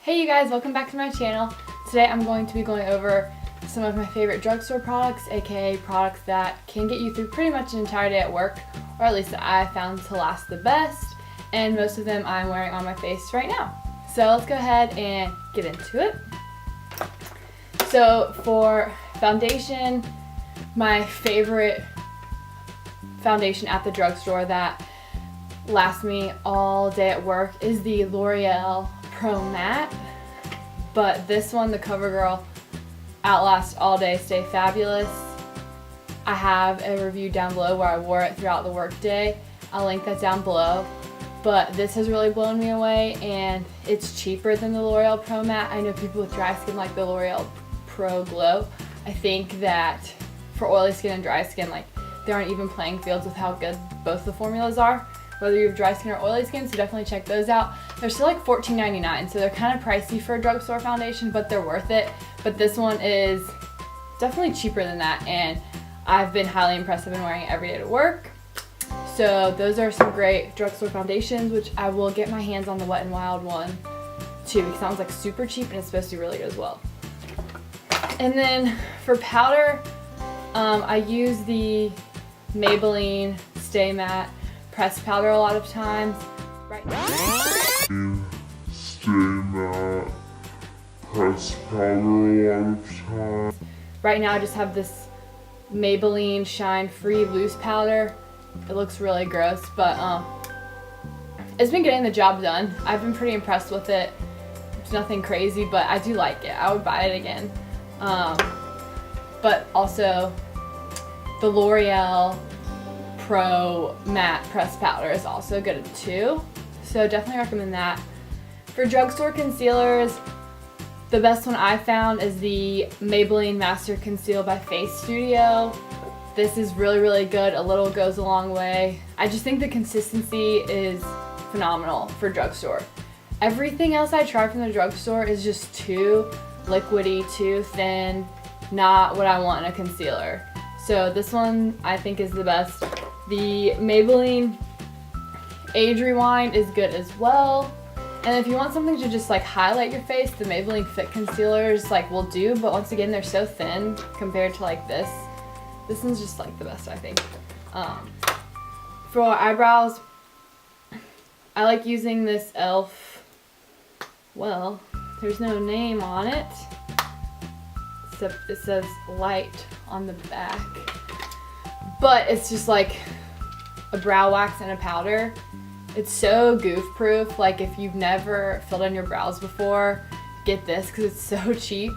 Hey you guys, welcome back to my channel. Today I'm going to be going over some of my favorite drugstore products, aka products that can get you through pretty much an entire day at work, or at least that I found to last the best, and most of them I'm wearing on my face right now. So let's go ahead and get into it. So for foundation, my favorite foundation at the drugstore that lasts me all day at work is the Loreal Pro Matte, but this one, the Covergirl Outlast All Day Stay Fabulous. I have a review down below where I wore it throughout the workday. I'll link that down below, but this has really blown me away, and it's cheaper than the Loreal Pro Matte. I know people with dry skin like the Loreal Pro Glow. I think that for oily skin and dry skin, like, they aren't even playing fields with how good both the formulas are, whether you have dry skin or oily skin, so definitely check those out. They're still like $14.99, so they're kind of pricey for a drugstore foundation, but they're worth it. But this one is definitely cheaper than that, and I've been highly impressed. I've been wearing it every day to work. So those are some great drugstore foundations, which I will get my hands on the Wet n Wild one too, because that one's like super cheap and it's supposed to be really good as well. And then for powder, I use the Maybelline Stay Matte pressed powder a lot of times. Right now, Stay Matte pressed powder a lot of times. Right now I just have this Maybelline Shine Free loose powder. It looks really gross, but it's been getting the job done. I've been pretty impressed with it. It's nothing crazy, but I do like it. I would buy it again. But also the L'Oreal Pro Matte pressed powder is also good too, so definitely recommend that. For drugstore concealers, the best one I found is the Maybelline Master Conceal by Face Studio. This is really, really good. A little goes a long way. I just think the consistency is phenomenal for drugstore. Everything else I try from the drugstore is just too liquidy, too thin, not what I want in a concealer. So this one I think is the best. The Maybelline Age Rewind is good as well. And if you want something to just like highlight your face, the Maybelline Fit Concealers like will do, but once again they're so thin compared to like this. This one's just like the best, I think. For eyebrows, I like using this e.l.f. Well, there's no name on it, except it says light on the back. But it's just like a brow wax and a powder. It's so goof proof. Like, if you've never filled in your brows before, get this because it's so cheap,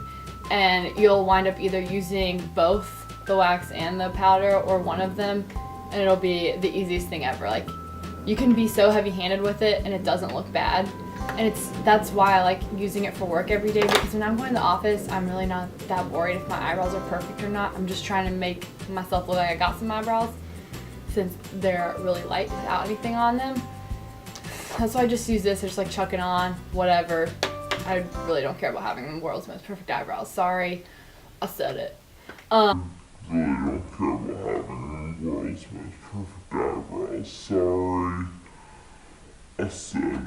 and you'll wind up either using both the wax and the powder or one of them, and it'll be the easiest thing ever. Like, you can be so heavy-handed with it and it doesn't look bad. And that's why I like using it for work every day, because when I'm going to the office, I'm really not that worried if my eyebrows are perfect or not. I'm just trying to make myself look like I got some eyebrows, since they're really light without anything on them. That's why I just use this. I just like chuck it on, whatever. I really don't care about having the world's most perfect eyebrows. Sorry, I said it. Really don't care about having the world's most perfect eyebrows. Sorry, I said it.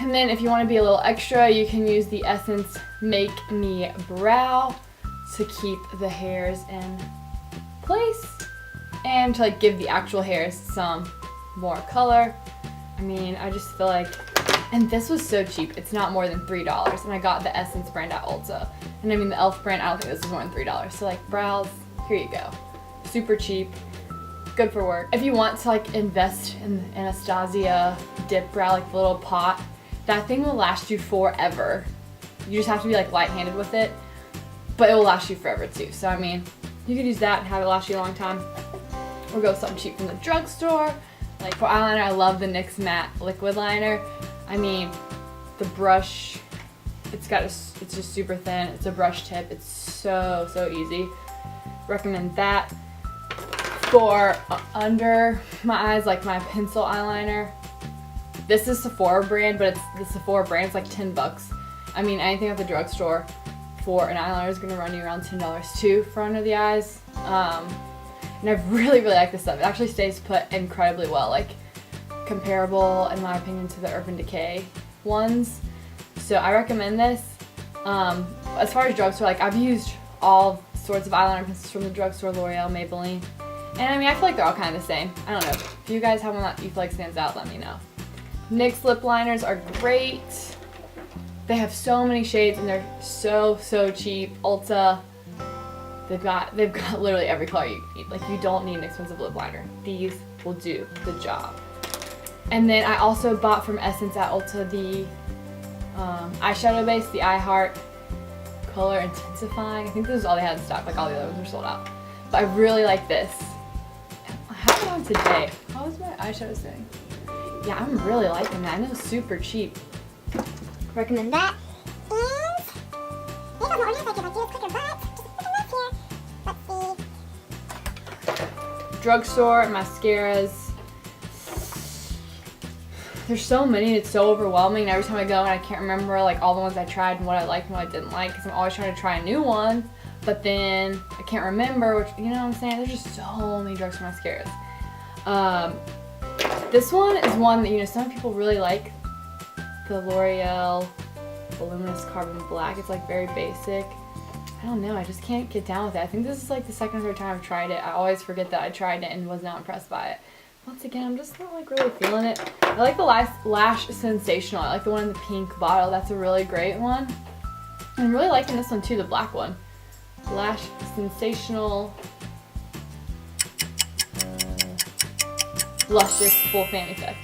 And then if you want to be a little extra, you can use the Essence Make Me Brow to keep the hairs in place and to like give the actual hairs some more color. I mean, I just feel like, and this was so cheap. It's not more than $3, and I got the Essence brand at Ulta. And I mean the e.l.f. brand, I don't think this was more than $3. So like, brows, here you go. Super cheap. Good for work. If you want to like invest in Anastasia dip brow, like the little pot, that thing will last you forever. You just have to be like light-handed with it, but it will last you forever too. So I mean, you could use that and have it last you a long time. Or go with something cheap from the drugstore. Like for eyeliner, I love the NYX Matte Liquid Liner. I mean, the brush, it's just super thin. It's a brush tip. It's so easy. Recommend that. For under my eyes, like my pencil eyeliner, this is Sephora brand, but the Sephora brand's like $10. I mean, anything at the drugstore for an eyeliner is gonna run you around $10 too for under the eyes. And I really like this stuff. It actually stays put incredibly well. Like, comparable, in my opinion, to the Urban Decay ones. So I recommend this. As far as drugstore, like I've used all sorts of eyeliner pencils from the drugstore, L'Oreal, Maybelline. And I mean, I feel like they're all kind of the same. I don't know. If you guys have one that you feel like stands out, let me know. NYX Lip Liners are great. They have so many shades and they're so cheap. Ulta, they've got literally every color you need. Like you don't need an expensive lip liner. These will do the job. And then I also bought from Essence at Ulta the eyeshadow base, the I Heart Color Intensifying. I think this is all they had in stock. Like all the other ones were sold out. But I really like this. I have it on today. How is my eyeshadow sitting? Yeah, I'm really liking that. I know it's super cheap. Recommend that. And it doesn't organize like it, like do this quicker, but just a here. Let's see. Drugstore mascaras. There's so many, it's so overwhelming. Every time I go and I can't remember like all the ones I tried and what I liked and what I didn't like, because I'm always trying to try a new one, but then I can't remember which, you know what I'm saying? There's just so many drugstore mascaras. This one is one that, you know, some people really like. The L'Oreal Voluminous Carbon Black. It's like very basic. I don't know, I just can't get down with it. I think this is like the second or third time I've tried it. I always forget that I tried it and was not impressed by it. Once again, I'm just not like really feeling it. I like the Lash Sensational. I like the one in the pink bottle. That's a really great one. I'm really liking this one too, the black one. Lash Sensational Luscious Full Fan Effect.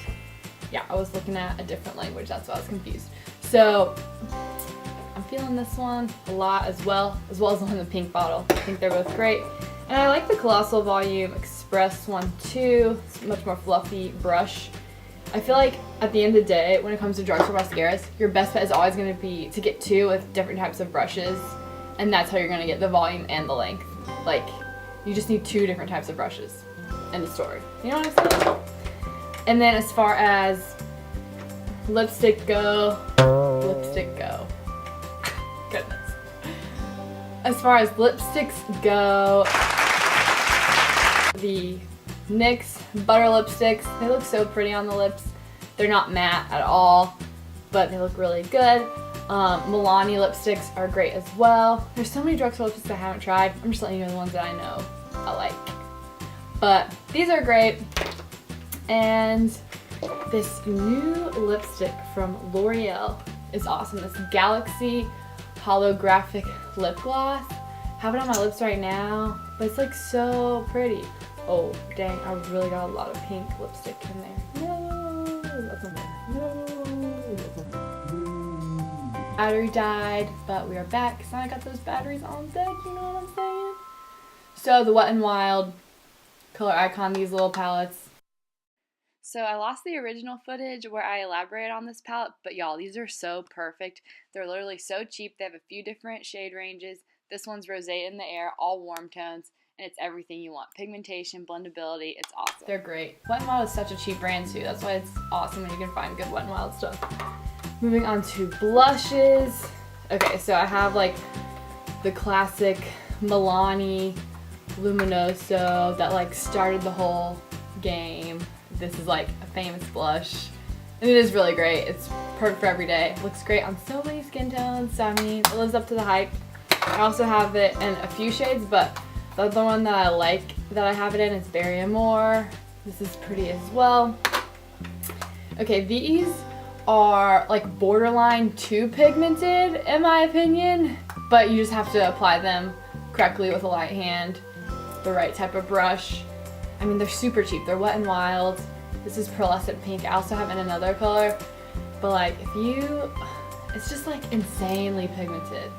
Yeah, I was looking at a different language, that's why I was confused. So, I'm feeling this one a lot as well as the one in the pink bottle. I think they're both great. And I like the Colossal Volume Express one too. It's a much more fluffy brush. I feel like at the end of the day, when it comes to drugstore mascaras, your best bet is always going to be to get two with different types of brushes. And that's how you're going to get the volume and the length. Like, you just need two different types of brushes. End of story. You know what I'm saying? And then as far as lipstick go. Goodness. As far as lipsticks go, the NYX Butter Lipsticks, they look so pretty on the lips. They're not matte at all, but they look really good. Milani lipsticks are great as well. There's so many drugstore lipsticks I haven't tried. I'm just letting you know the ones that I know I like. But these are great. And this new lipstick from L'Oreal is awesome. This Galaxy Holographic Lip Gloss. I have it on my lips right now, but it's like so pretty. Oh, dang, I really got a lot of pink lipstick in there. No, that's not there. No, that's not there. Battery died, but we are back. So now I got those batteries on deck, you know what I'm saying? So the Wet n Wild Color Icon, these little palettes. So I lost the original footage where I elaborate on this palette, but y'all, these are so perfect. They're literally so cheap. They have a few different shade ranges. This one's Rosé in the Air, all warm tones, and it's everything you want. Pigmentation, blendability, it's awesome. They're great. Wet n Wild is such a cheap brand too. That's why it's awesome when you can find good Wet n Wild stuff. Moving on to blushes. Okay, so I have like the classic Milani Luminoso that like started the whole game. This is like a famous blush, and it is really great. It's perfect for every day. It looks great on so many skin tones, so I mean, it lives up to the hype. I also have it in a few shades, but the other one that I like that I have it in is Berry Amore. This is pretty as well. Okay, these are like borderline too pigmented in my opinion, but you just have to apply them correctly with a light hand, the right type of brush. I mean, they're super cheap. They're Wet n Wild. This is Pearlescent Pink. I also have it in another color. But like, it's just like insanely pigmented.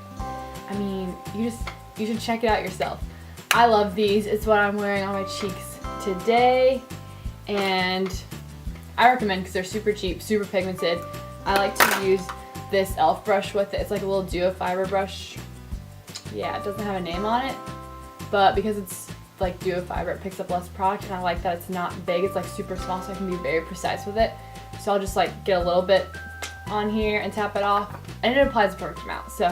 I mean, you should check it out yourself. I love these. It's what I'm wearing on my cheeks today. And I recommend because they're super cheap, super pigmented. I like to use this e.l.f. brush with it. It's like a little duo fiber brush. Yeah, it doesn't have a name on it. But because it's like duo fiber, it picks up less product, and I like that it's not big. It's like super small, so I can be very precise with it. So I'll just like get a little bit on here and tap it off, and it applies a perfect amount. So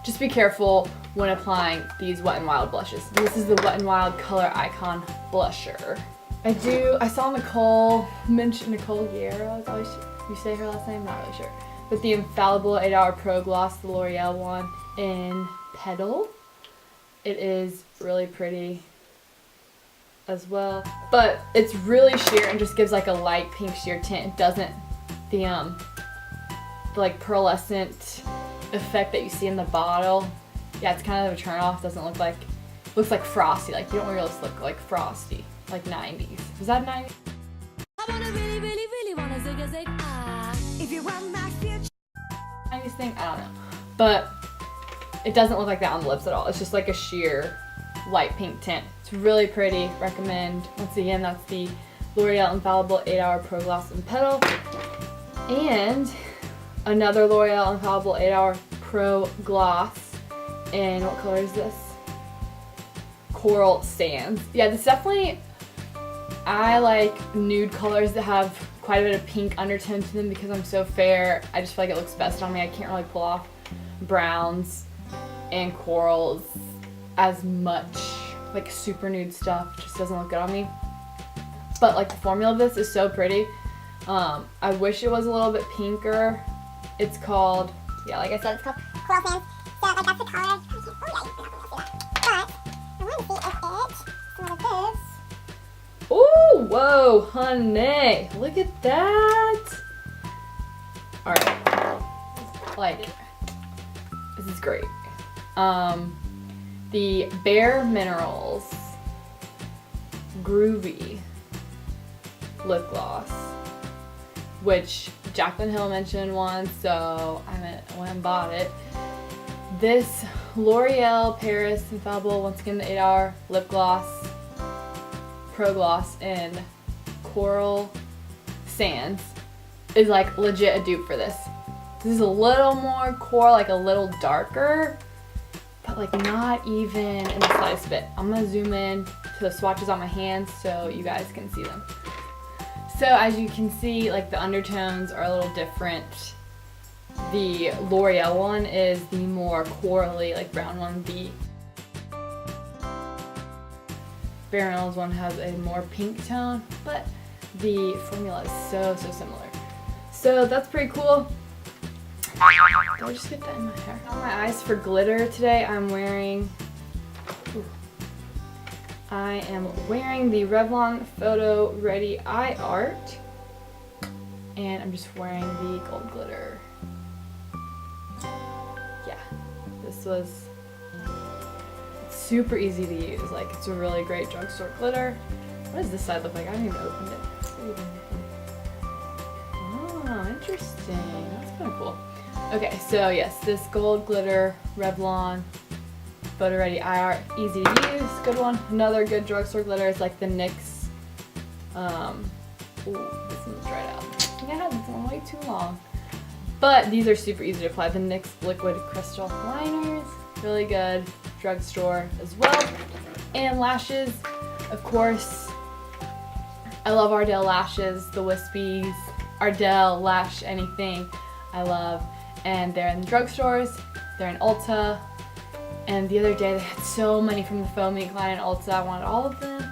just be careful when applying these Wet n Wild blushes. This is the Wet n Wild Color Icon Blusher. I saw Nicole mention Nicole Guerrero. Is that what you say her last name? Not really sure. But the Infallible 8 Hour Pro Gloss, the L'Oreal one in Petal. It is really pretty as well. But it's really sheer and just gives like a light pink sheer tint. It doesn't the like pearlescent effect that you see in the bottle. Yeah, it's kind of a turn off. Doesn't look like, looks like frosty. Like you don't really look like frosty. Like 90s. Was that 90s? I wanna really wanna zig a zig if you want my future. 90s thing? I don't know. But it doesn't look like that on the lips at all. It's just like a sheer light pink tint. It's really pretty. Recommend. Once again, that's the L'Oreal Infallible 8 Hour Pro Gloss in Petal. And another L'Oreal Infallible 8 Hour Pro Gloss. And what color is this? Coral Sands. Yeah, this definitely, I like nude colors that have quite a bit of pink undertone to them because I'm so fair. I just feel like it looks best on me. I can't really pull off browns and corals as much. Like super nude stuff just doesn't look good on me. But like the formula of this is so pretty. I wish it was a little bit pinker. It's called, yeah, like I said, it's called Coral Sands. So like that's the color. Oh yeah, you're not gonna see that. But I want to see if it's some of this. Ooh, whoa, honey. Look at that. All right. Like, this is great. The Bare Minerals Groovy Lip Gloss, which Jaclyn Hill mentioned once, so I went and bought it. This L'Oreal Paris Infallible, once again the 8 Hour Lip Gloss, Pro Gloss in Coral Sands is like legit a dupe for this. This is a little more coral, like a little darker, but like not even in the slightest bit. I'm gonna zoom in to the swatches on my hands so you guys can see them. So as you can see, like the undertones are a little different. The L'Oreal one is the more corally, like brown one. The Bare Minerals one has a more pink tone, but the formula is so similar. So that's pretty cool. Did I just get that in my hair? On my eyes for glitter today, I am wearing the Revlon Photo Ready Eye Art, and I'm just wearing the gold glitter. Yeah, this was super easy to use. Like, it's a really great drugstore glitter. What does this side look like? I haven't even opened it. Oh, interesting. That's kind of cool. Okay, so yes, this gold glitter Revlon Photo Ready Eye Art, easy to use, good one. Another good drugstore glitter is like the NYX. Ooh, this one's dried out. I think I had this one way too long. But these are super easy to apply. The NYX Liquid Crystal Liners, really good. Drugstore as well. And lashes, of course. I love Ardell lashes, the wispies, Ardell lash anything I love. And they're in the drugstores, they're in Ulta. And the other day they had so many from the foam ink line in Ulta. I wanted all of them.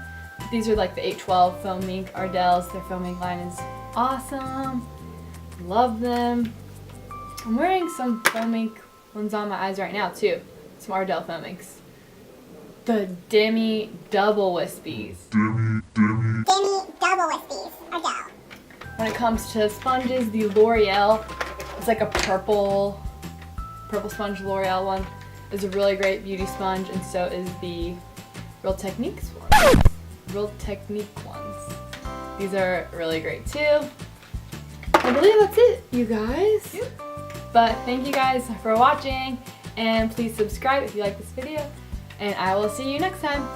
These are like the 812 foam ink Ardells. Their foam ink line is awesome. Love them. I'm wearing some foam ink ones on my eyes right now too. Some Ardell foam inks. The Demi Double Wispies. Demi Double Wispies. Ardell. When it comes to sponges, the L'Oreal, it's like a purple sponge L'Oreal one, is a really great beauty sponge, and so is the Real Technique ones. These are really great too. I believe that's it, you guys. But thank you guys for watching, and please subscribe if you like this video, and I will see you next time.